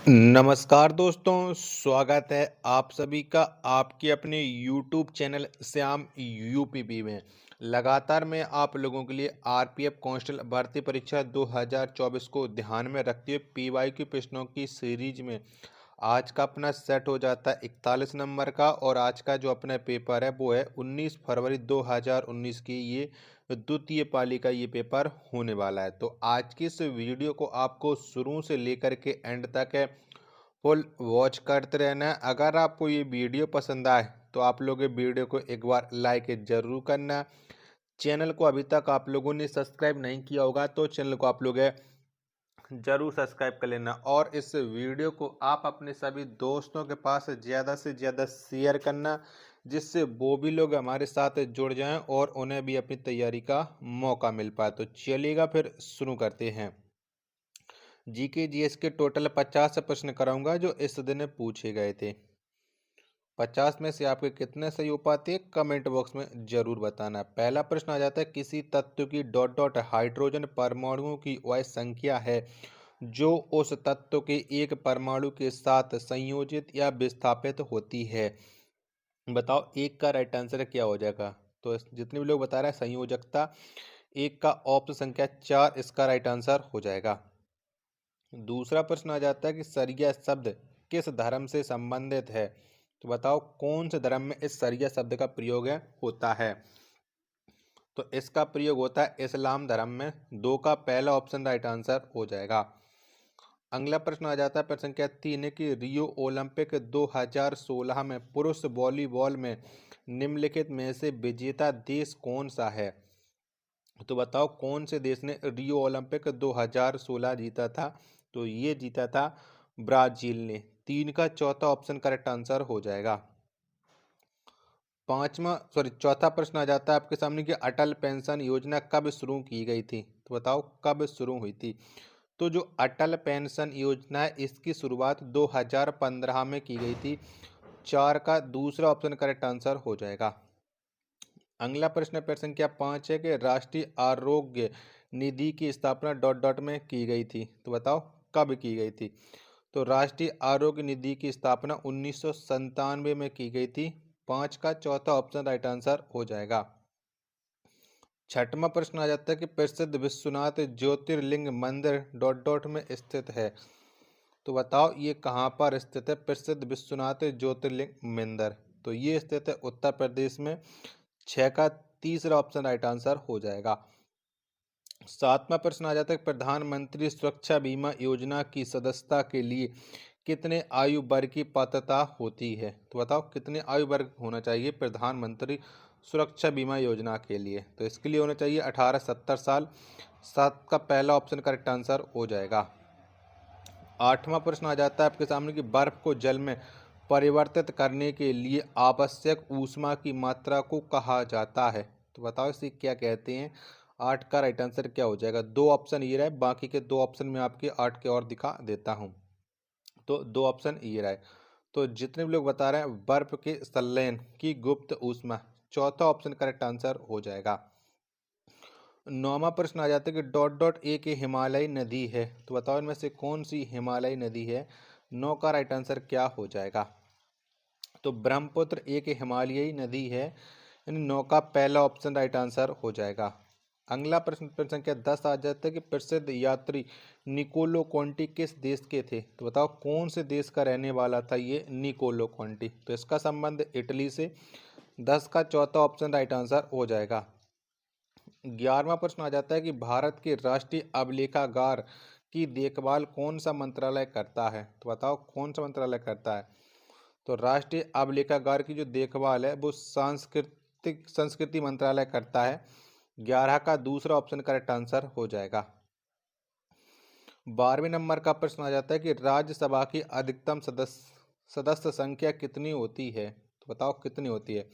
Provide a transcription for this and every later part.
नमस्कार दोस्तों, स्वागत है आप सभी का आपके अपने YouTube चैनल श्याम यूपीपी में। लगातार मैं आप लोगों के लिए आरपीएफ कांस्टेबल भर्ती परीक्षा 2024 को ध्यान में रखते हुए पीवाईक्यू प्रश्नों की सीरीज में आज का अपना सेट हो जाता है 41 नंबर का। और आज का जो अपना पेपर है वो है 19 फरवरी 2019 की ये द्वितीय पाली का ये पेपर होने वाला है। तो आज की इस वीडियो को आपको शुरू से लेकर के एंड तक है फुल वॉच करते रहना है। अगर आपको ये वीडियो पसंद आए तो आप लोग ये वीडियो को एक बार लाइक जरूर करना। चैनल को अभी तक आप लोगों ने सब्सक्राइब नहीं किया होगा तो चैनल को आप लोग जरूर सब्सक्राइब कर लेना। और इस वीडियो को आप अपने सभी दोस्तों के पास ज़्यादा से ज़्यादा शेयर करना, जिससे वो भी लोग हमारे साथ जुड़ जाएं और उन्हें भी अपनी तैयारी का मौका मिल पाए। तो चलिएगा फिर शुरू करते हैं। जीके जीएस के टोटल 50 प्रश्न कराऊंगा जो इस दिन पूछे गए थे। 50 में से आपके कितने सही हो पाते हैं कमेंट बॉक्स में जरूर बताना। पहला प्रश्न आ जाता है, किसी तत्व की डॉट डॉट हाइड्रोजन परमाणुओं की वह संख्या है जो उस तत्व के एक परमाणु के साथ संयोजित या विस्थापित होती है। बताओ एक का राइट आंसर क्या हो जाएगा। तो जितने भी लोग बता रहे हैं संयोजकता, एक का ऑप्शन संख्या 4 इसका राइट आंसर हो जाएगा। दूसरा प्रश्न आ जाता है कि सरिया शब्द किस धर्म से संबंधित है। तो बताओ कौन से धर्म में इस सरिया शब्द का प्रयोग होता है। तो इसका प्रयोग होता है इस्लाम धर्म में। दो का पहला ऑप्शन राइट आंसर हो जाएगा। अगला प्रश्न आ जाता है प्रश्न संख्या 3 कि रियो ओलंपिक 2016 में पुरुष वॉलीबॉल में निम्नलिखित में से विजेता देश कौन सा है। तो बताओ कौन से देश ने रियो ओलंपिक 2016 जीता था। तो ये जीता था ब्राजील ने। 3 का चौथा ऑप्शन करेक्ट आंसर हो जाएगा। चौथा प्रश्न आ जाता है आपके सामने कि अटल पेंशन योजना कब शुरू की गई थी। तो बताओ कब शुरू हुई थी। तो जो अटल पेंशन योजना है इसकी शुरुआत 2015 में की गई थी। 4 का दूसरा ऑप्शन करेक्ट आंसर हो जाएगा। अगला प्रश्न प्रश्न संख्या 5 है कि राष्ट्रीय आरोग्य निधि की स्थापना डॉट डॉट में की गई थी। तो बताओ कब की गई थी। तो राष्ट्रीय आरोग्य निधि की स्थापना 1997 में की गई थी। 5 का चौथा ऑप्शन राइट आंसर हो जाएगा। छठवां प्रश्न आ जाता है कि प्रसिद्ध विश्वनाथ ज्योतिर्लिंग मंदिर डॉट डॉट में स्थित है। तो बताओ ये कहाँ पर स्थित है प्रसिद्ध विश्वनाथ ज्योतिर्लिंग मंदिर। तो ये स्थित है उत्तर प्रदेश में। 6 का तीसरा ऑप्शन राइट आंसर हो जाएगा। सातवां प्रश्न आ जाता है प्रधानमंत्री सुरक्षा बीमा योजना की सदस्यता के लिए कितने आयु वर्ग की पात्रता होती है। तो बताओ कितने आयु वर्ग होना चाहिए प्रधानमंत्री सुरक्षा बीमा योजना के लिए। तो इसके लिए होना चाहिए 18-70 साल। 7 का पहला ऑप्शन करेक्ट आंसर हो जाएगा। आठवां प्रश्न आ जाता है आपके सामने कि बर्फ को जल में परिवर्तित करने के लिए आवश्यक ऊष्मा की मात्रा को कहा जाता है। तो बताओ इसे क्या कहते हैं। 8 का राइट आंसर क्या हो जाएगा। दो ऑप्शन ये रहे, बाकी के दो ऑप्शन में आपके 8 के और दिखा देता हूँ। तो दो ऑप्शन ये रहे। तो जितने भी लोग बता रहे हैं बर्फ के संलयन की गुप्त ऊष्मा, चौथा ऑप्शन करेक्ट आंसर हो जाएगा। नौवां प्रश्न आ जाता है कि डॉट डॉट एक हिमालयी नदी है। तो बताओ इनमें से कौन सी हिमालयी नदी है। 9 का राइट आंसर क्या हो जाएगा। तो ब्रह्मपुत्र एक हिमालयी नदी है। इन 9 का पहला ऑप्शन राइट आंसर हो जाएगा। अगला प्रश्न प्रश्न संख्या 10 आ जाता है कि प्रसिद्ध यात्री निकोलो कॉन्टी किस देश के थे। तो बताओ कौन से देश का रहने वाला था ये निकोलो कॉन्टी। तो इसका संबंध इटली से। 10 का चौथा ऑप्शन राइट आंसर हो जाएगा। 11वां प्रश्न आ जाता है कि भारत के राष्ट्रीय अभिलेखागार की देखभाल कौन सा मंत्रालय करता है। तो बताओ कौन सा मंत्रालय करता है। तो राष्ट्रीय अभिलेखागार की जो देखभाल है वो सांस्कृतिक संस्कृति मंत्रालय करता है। 11 का दूसरा ऑप्शन करेक्ट आंसर हो जाएगा। 12वें नंबर का प्रश्न आ जाता है कि राज्यसभा की अधिकतम सदस्य संख्या कितनी होती है। तो बताओ कितनी होती है।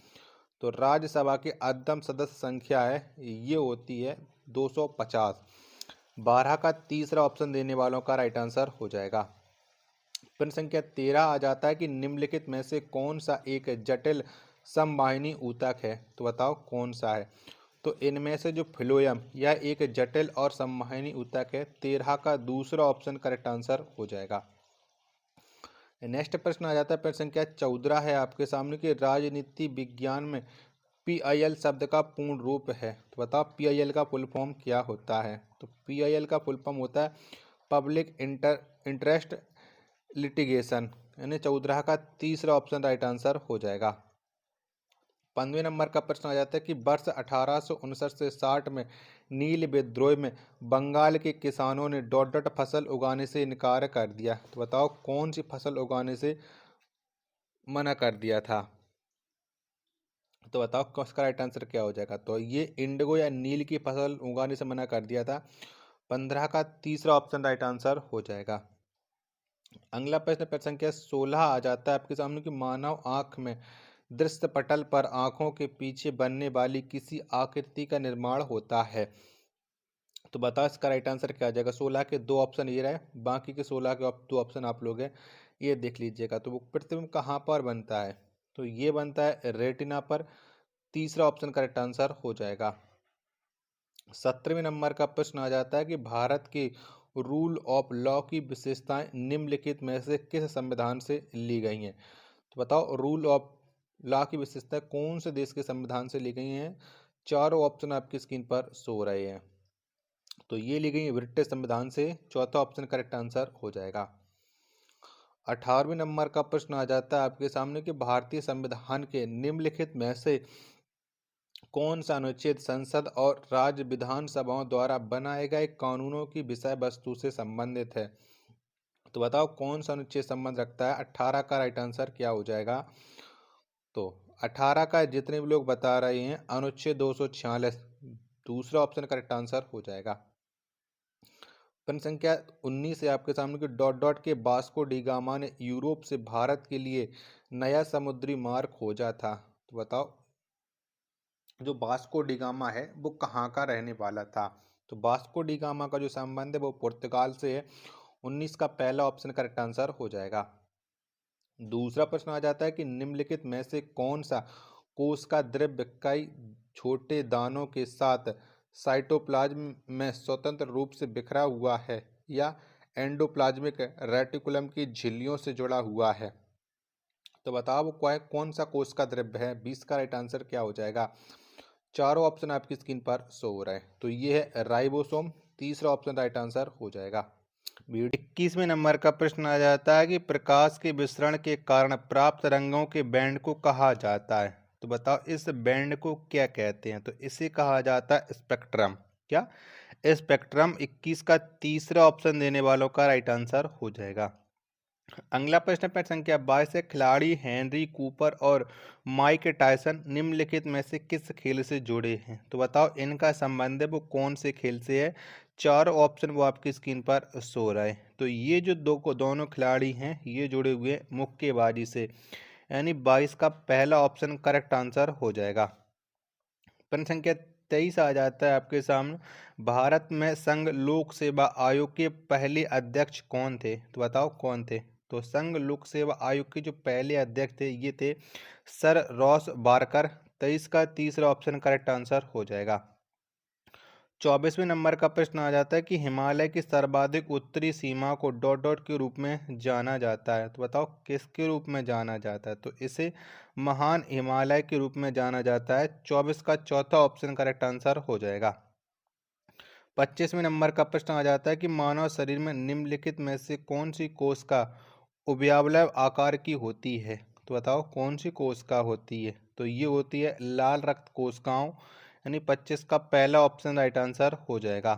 तो राज्यसभा की अधिकतम सदस्य संख्या है ये होती है 250। 12 का तीसरा ऑप्शन देने वालों का राइट आंसर हो जाएगा। प्रश्न संख्या 13 आ जाता है कि निम्नलिखित में से कौन सा एक जटिल समवाहिनी ऊतक है। तो बताओ कौन सा है। तो इनमें से जो फ्लोएम यह एक जटिल और समवाहिनी ऊतक है। 13 का दूसरा ऑप्शन करेक्ट आंसर हो जाएगा। नेक्स्ट प्रश्न आ जाता है, प्रश्न संख्या 14 है आपके सामने कि राजनीति विज्ञान में PIL शब्द का पूर्ण रूप है। तो बताओ PIL का फुल फॉर्म क्या होता है। तो PIL का फुल फॉर्म होता है पब्लिक इंटरेस्ट लिटिगेशन, यानी 14 का तीसरा ऑप्शन राइट आंसर हो जाएगा। 15वें नंबर का प्रश्न आ जाता है कि वर्ष 1859 से 60 में नील विद्रोह में बंगाल के किसानों ने डॉट डॉट फसल उगाने से इनकार कर दिया। तो बताओ कौन सी फसल उगाने से मना कर दिया था। तो बताओ उसका राइट आंसर क्या हो जाएगा। तो ये इंडिगो या नील की फसल उगाने से मना कर दिया था। 15 का तीसरा ऑप्शन राइट आंसर हो जाएगा। अगला प्रश्न प्रश्न संख्या 16 आ जाता है आपके सामने कि मानव आंख में दृश्य पटल पर आंखों के पीछे बनने वाली किसी आकृति का निर्माण होता है। तो बताओ इसका राइट आंसर क्या आ जाएगा। 16 के दो ऑप्शन ये रहे, बाकी के 16 के दो ऑप्शन आप लोग हैं ये देख लीजिएगा। तो वो प्रतिबिंब कहाँ पर बनता है। तो ये बनता है रेटिना पर। तीसरा ऑप्शन करेक्ट आंसर हो जाएगा। 17वें नंबर का प्रश्न आ जाता है कि भारत की रूल ऑफ लॉ की विशेषताएं निम्नलिखित में से किस संविधान से ली गई हैं। तो बताओ रूल ऑफ लॉ की विशेषताएं कौन से देश के संविधान से ली गई हैं। चारों ऑप्शन आपकी स्क्रीन पर सो रहे हैं। तो ये ली गई ब्रिटिश संविधान से। चौथा ऑप्शन करेक्ट आंसर हो जाएगा। 18वें नंबर का प्रश्न आ जाता है आपके सामने कि भारतीय संविधान के निम्नलिखित में से कौन सा अनुच्छेद संसद और राज्य विधानसभाओं द्वारा बनाए गए कानूनों की विषय वस्तु से संबंधित है। तो बताओ कौन सा अनुच्छेद संबंध रखता है। 18 का राइट आंसर क्या हो जाएगा। तो 18 का जितने भी लोग बता रहे हैं अनुच्छेद 246, दूसरा ऑप्शन करेक्ट आंसर हो जाएगा। प्रश्न संख्या 19 है आपके सामने कि डॉट डॉट के वास्को डी गामा ने यूरोप से भारत के लिए नया समुद्री मार्ग खोजा था। तो बताओ जो वास्को डी गामा है वो कहाँ का रहने वाला था। तो वास्को डी गामा का जो संबंध है वो पुर्तगाल से है। 19 का पहला ऑप्शन करेक्ट आंसर हो जाएगा। दूसरा प्रश्न आ जाता है कि निम्नलिखित में से कौन सा कोश का द्रव्य कई छोटे दानों के साथ साइटोप्लाज्म में स्वतंत्र रूप से बिखरा हुआ है या एंडोप्लाज्मिक रेटिकुलम की झिल्लियों से जुड़ा हुआ है। तो बताओ वो कौन सा कोश का द्रव्य है। 20 का राइट आंसर क्या हो जाएगा। चारों ऑप्शन आपकी स्क्रीन पर शो हो रहे हैं। तो ये है राइबोसोम। तीसरा ऑप्शन राइट आंसर हो जाएगा। 21वें नंबर का प्रश्न आ जाता है कि प्रकाश के विसरण के कारण प्राप्त रंगों के बैंड को कहा जाता है। तो बताओ इस बैंड को क्या कहते हैं। तो इसे कहा जाता है स्पेक्ट्रम। क्या स्पेक्ट्रम। 21 का तीसरा ऑप्शन देने वालों का राइट आंसर हो जाएगा। अगला प्रश्न प्रश्न संख्या 22 है खिलाड़ी हेनरी कूपर और माइक टायसन निम्नलिखित में से किस खेल से जुड़े हैं। तो बताओ इनका संबंध है वो कौन से खेल से है। चारों ऑप्शन वो आपकी स्क्रीन पर शो रहा है। तो ये जो दोनों खिलाड़ी हैं ये जुड़े हुए हैं मुक्केबाजी से, यानी 22 का पहला ऑप्शन करेक्ट आंसर हो जाएगा। प्रश्न संख्या 23 आ जाता है आपके सामने भारत में संघ लोक सेवा आयोग के पहले अध्यक्ष कौन थे। तो बताओ कौन थे। तो संघ लोक सेवा आयोग के जो पहले अध्यक्ष थे ये थे सर रॉस बारकर। 23 का तीसरा ऑप्शन करेक्ट आंसर हो जाएगा। 24वें नंबर का प्रश्न आ जाता है कि हिमालय की सर्वाधिक उत्तरी सीमा को डॉट डॉट के रूप में जाना जाता है। तो बताओ किसके रूप में जाना जाता है। तो इसे महान हिमालय के रूप में जाना जाता है। 24 का चौथा ऑप्शन करेक्ट आंसर हो जाएगा। 25वें नंबर का प्रश्न आ जाता है कि मानव शरीर में निम्नलिखित में से कौन सी कोशिका उभयावलय आकार की होती है। तो बताओ कौन सी कोशिका होती है। तो ये होती है लाल रक्त कोशिकाओं, यानी 25 का पहला ऑप्शन राइट आंसर हो जाएगा।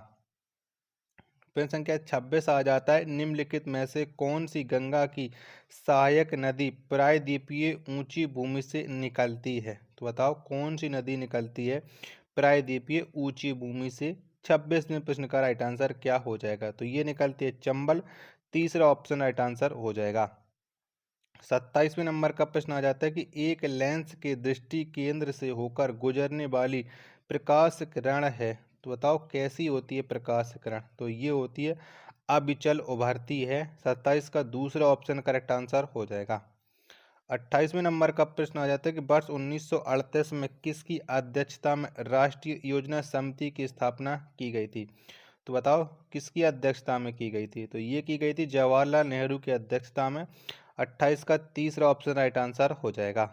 प्रश्न संख्या 26 आ जाता है निम्नलिखित में से कौन सी गंगा की सहायक नदी प्रायद्वीपीय ऊंची भूमि से निकलती है। तो बताओ कौन सी नदी निकलती है प्रायद्वीपीय ऊंची भूमि से। 26वें प्रश्न का राइट आंसर क्या हो जाएगा। तो ये निकलती है चंबल। तीसरा ऑप्शन राइट आंसर हो जाएगा। 27वें नंबर का प्रश्न आ जाता है कि एक लेंस के दृष्टि केंद्र से होकर गुजरने वाली प्रकाश किरण है। तो बताओ कैसी होती है प्रकाश किरण। तो ये होती है अविचल उभरती है। 27 का दूसरा ऑप्शन करेक्ट आंसर हो जाएगा। 28वें नंबर का प्रश्न आ जाता है कि वर्ष 1938 में किसकी अध्यक्षता में राष्ट्रीय योजना समिति की स्थापना की गई थी। तो बताओ किसकी अध्यक्षता में की गई थी? तो ये की गई थी जवाहरलाल नेहरू की अध्यक्षता में। 28 का तीसरा ऑप्शन राइट आंसर हो जाएगा।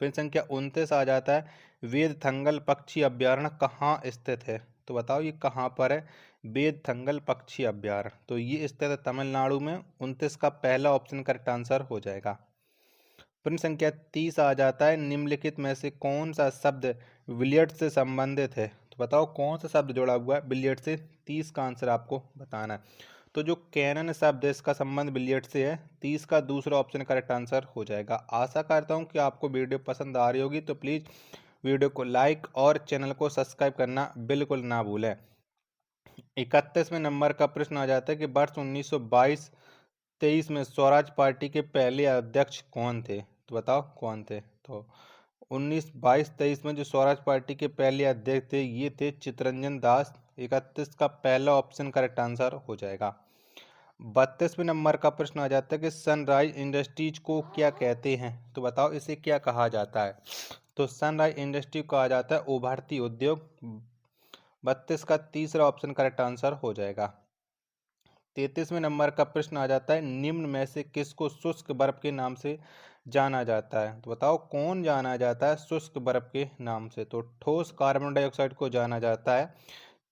फिर संख्या 29 आ जाता है, वेदथंगल पक्षी अभ्यारण्य कहाँ स्थित है? तो बताओ ये कहाँ पर है? वेदथंगल पक्षी अभ्यारण्य, तो ये स्थित है तमिलनाडु में। 29 का पहला ऑप्शन करेक्ट आंसर हो जाएगा। प्रश्न संख्या 30 आ जाता है, निम्नलिखित में से कौन सा शब्द बिलियर्ड से संबंधित है? तो बताओ कौन सा शब्द जुड़ा हुआ है बिलियर्ड से? 30 का आंसर आपको बताना है। तो जो कैनन शब्द है इसका संबंध बिलियर्ड से है। 30 का दूसरा ऑप्शन करेक्ट आंसर हो जाएगा। आशा करता हूँ कि आपको वीडियो पसंद आ रही होगी, तो प्लीज़ वीडियो को लाइक और चैनल को सब्सक्राइब करना बिल्कुल ना भूलें। 31वें नंबर का प्रश्न आ जाता है कि वर्ष 1922-23 में स्वराज पार्टी के पहले अध्यक्ष कौन थे? तो बताओ कौन थे? तो 1922-23 में जो स्वराज पार्टी के पहले अध्यक्ष थे ये थे चित्तरंजन दास। 31 का पहला ऑप्शन करेक्ट आंसर हो जाएगा। 32वें नंबर का प्रश्न आ जाता है कि सनराइज इंडस्ट्रीज को क्या कहते हैं? तो बताओ इसे क्या कहा जाता है? तो सनराइज इंडस्ट्री को कहा जाता है उभरती उद्योग। 32 का तीसरा ऑप्शन करेक्ट आंसर हो जाएगा। 33वें नंबर का प्रश्न आ जाता है, निम्न में से किसको शुष्क बर्फ के नाम से जाना जाता है? तो बताओ कौन जाना जाता है शुष्क बर्फ के नाम से? तो ठोस कार्बन डाइऑक्साइड को जाना जाता है।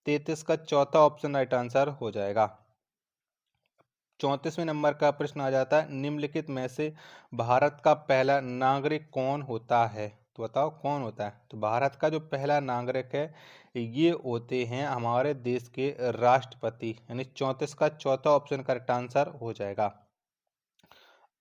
33 का चौथा ऑप्शन राइट आंसर हो जाएगा। 34वें नंबर का प्रश्न आ जाता है, निम्नलिखित में से भारत का पहला नागरिक कौन होता है? तो बताओ कौन होता है? तो भारत का जो पहला नागरिक है ये होते हैं हमारे देश के राष्ट्रपति, यानी 34 का चौथा ऑप्शन करेक्ट आंसर हो जाएगा।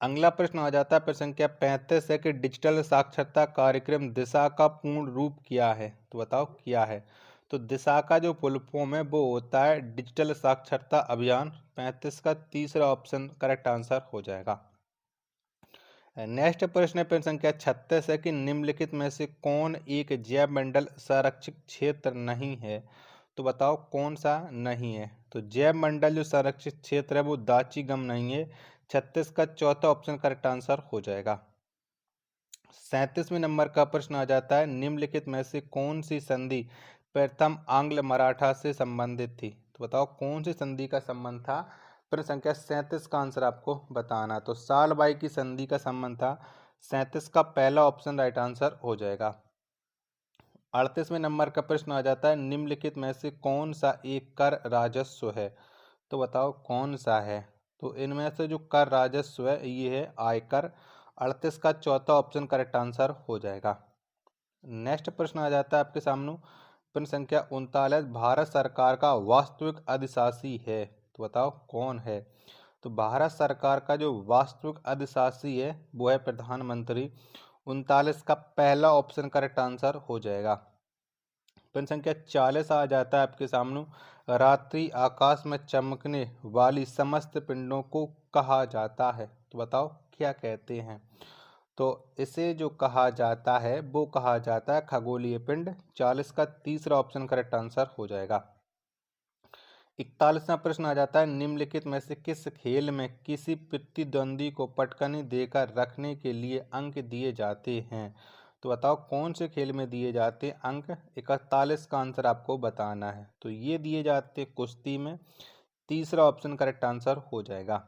अगला प्रश्न आ जाता है, प्रश्न संख्या 35 है कि डिजिटल साक्षरता कार्यक्रम दिशा का पूर्ण रूप क्या है? तो बताओ क्या है? तो दिशा का जो फुल फॉर्म है वो होता है डिजिटल साक्षरता अभियान। 35 का तीसरा ऑप्शन करेक्ट आंसर हो जाएगा। नेक्स्ट प्रश्न है प्रश्न संख्या 36 है कि निम्नलिखित में से कौन एक जैव मंडल संरक्षित क्षेत्र नहीं है? तो बताओ कौन सा नहीं है? तो जैव मंडल जो संरक्षित क्षेत्र है वो दाची गम नहीं है। 36 का चौथा ऑप्शन करेक्ट आंसर हो जाएगा। 37वें नंबर का प्रश्न आ जाता है, निम्नलिखित में से कौन सी संधि प्रथम आंग्ल मराठा से संबंधित थी? तो बताओ कौन सी संधि का संबंध था? प्रश्न संख्या 37 का आंसर आपको बताना। तो सालबाई की संधि का संबंध था। 37 का पहला ऑप्शन राइट आंसर हो जाएगा। 38वें नंबर का प्रश्न आ जाता है, निम्नलिखित में से कौन सा एक कर राजस्व है? तो बताओ कौन सा है? तो इनमें से जो कर राजस्व है ये है आयकर। 38 का चौथा ऑप्शन करेक्ट आंसर हो जाएगा। नेक्स्ट प्रश्न आ जाता है आपके सामने, प्रश्न संख्या 39, भारत सरकार का वास्तविक अधिशासी है? तो बताओ कौन है? तो भारत सरकार का जो वास्तविक अधिशासी है वो है प्रधानमंत्री। 39 का पहला ऑप्शन करेक्ट आंसर हो जाएगा। प्रश्न संख्या 40 आ जाता है आपके सामने, रात्रि आकाश में चमकने वाली समस्त पिंडों को कहा जाता है? तो बताओ क्या कहते हैं? तो इसे जो कहा जाता है वो कहा जाता है खगोलीय पिंड। 40 का तीसरा ऑप्शन करेक्ट आंसर हो जाएगा। 41वां प्रश्न आ जाता है, निम्नलिखित में से किस खेल में किसी प्रतिद्वंदी को पटकनी देकर रखने के लिए अंक दिए जाते हैं? तो बताओ कौन से खेल में दिए जाते हैं अंक? 41 का आंसर आपको बताना है। तो ये दिए जाते हैं कुश्ती में। तीसरा ऑप्शन करेक्ट आंसर हो जाएगा।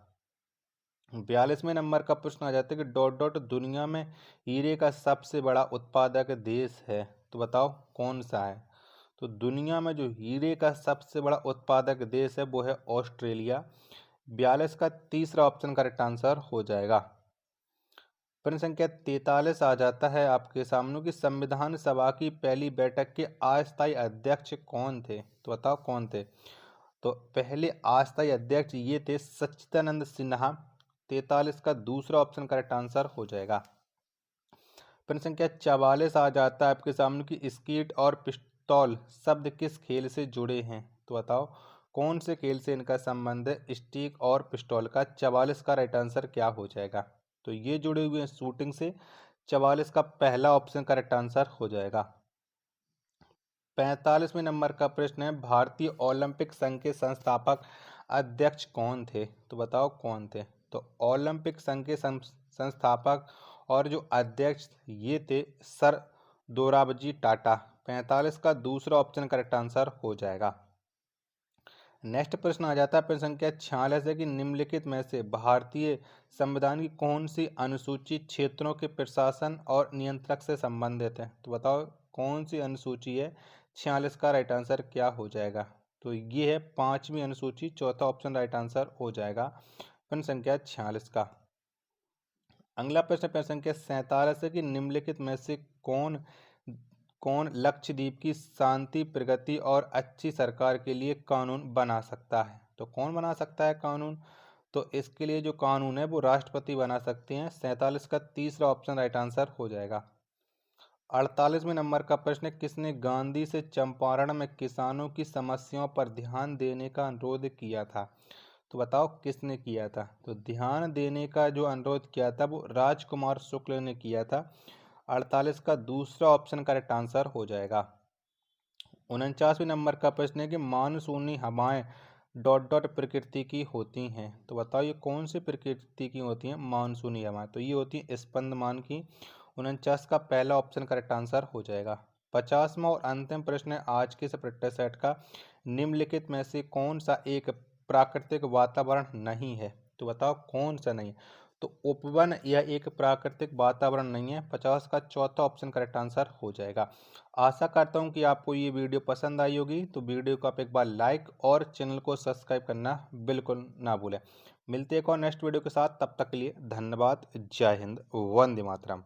42वें नंबर का प्रश्न आ जाता है कि डॉट डॉट दुनिया में हीरे का सबसे बड़ा उत्पादक देश है? तो बताओ कौन सा है? तो दुनिया में जो हीरे का सबसे बड़ा उत्पादक देश है वो है ऑस्ट्रेलिया। 42 का तीसरा ऑप्शन करेक्ट आंसर हो जाएगा। प्रश्न संख्या 43 आ जाता है आपके सामने कि संविधान सभा की पहली बैठक के अस्थायी अध्यक्ष कौन थे? तो बताओ कौन थे? तो पहले अस्थायी अध्यक्ष ये थे सच्चिदानंद सिन्हा। 43 का दूसरा ऑप्शन करेक्ट आंसर हो जाएगा। प्रश्न संख्या 44 आ जाता है आपके सामने कि स्कीट और पिस्तौल शब्द किस खेल से जुड़े हैं? तो बताओ कौन से खेल से इनका संबंध है स्टिक और पिस्तौल का? 44 का राइट आंसर क्या हो जाएगा? तो ये जुड़े हुए हैं शूटिंग से। 44 का पहला ऑप्शन करेक्ट आंसर हो जाएगा। 45वें नंबर का प्रश्न है, भारतीय ओलंपिक संघ के संस्थापक अध्यक्ष कौन थे? तो बताओ कौन थे? तो ओलंपिक संघ के संस्थापक और जो अध्यक्ष ये थे सर दोराबजी टाटा। 45 का दूसरा ऑप्शन करेक्ट आंसर हो जाएगा। नेक्स्ट प्रश्न आ जाता है प्रश्न संख्या 46 है कि निम्नलिखित में से भारतीय संविधान की कौन सी अनुसूची क्षेत्रों के प्रशासन और नियंत्रक से संबंधित है। तो बताओ कौन सी अनुसूची है। 46 का राइट आंसर क्या हो जाएगा। तो ये है 5वीं अनुसूची, चौथा ऑप्शन राइट आंसर हो जाएगा प्रश्न संख्या 46 का। अगला प्रश्न संख्या 47 है कि निम्नलिखित में से कौन कौन लक्षद्वीप की शांति, प्रगति और अच्छी सरकार के लिए कानून बना सकता है। तो कौन बना सकता है कानून। तो इसके लिए जो कानून है वो राष्ट्रपति बना सकते हैं। 47 का तीसरा ऑप्शन राइट आंसर हो जाएगा। 48वें नंबर का प्रश्न है किसने गांधी से चंपारण में किसानों की समस्याओं पर ध्यान देने का अनुरोध किया था। तो बताओ किसने किया था। तो ध्यान देने का जो अनुरोध किया था वो राजकुमार शुक्ल ने किया था। 48 का दूसरा ऑप्शन करेक्ट आंसर हो जाएगा। 49वें नंबर का प्रश्न है कि मानसूनी हवाएं डॉट डॉट प्रकृति की होती हैं। तो बताओ ये कौन सी प्रकृति की होती हैं मानसूनी हवाएं। तो ये होती हैं स्पंदमान की। 49 का पहला ऑप्शन करेक्ट आंसर हो जाएगा। 50वां और अंतिम प्रश्न है आज के इस प्रैक्टिस सेट का, निम्नलिखित में से कौन सा एक प्राकृतिक वातावरण नहीं है। तो बताओ कौन सा नहीं है। तो उपवन यह एक प्राकृतिक वातावरण नहीं है। 50 का चौथा ऑप्शन करेक्ट आंसर हो जाएगा। आशा करता हूँ कि आपको ये वीडियो पसंद आई होगी। तो वीडियो को आप एक बार लाइक और चैनल को सब्सक्राइब करना बिल्कुल ना भूलें। मिलते हैं एक और नेक्स्ट वीडियो के साथ, तब तक के लिए धन्यवाद। जय हिंद, वंदे मातरम।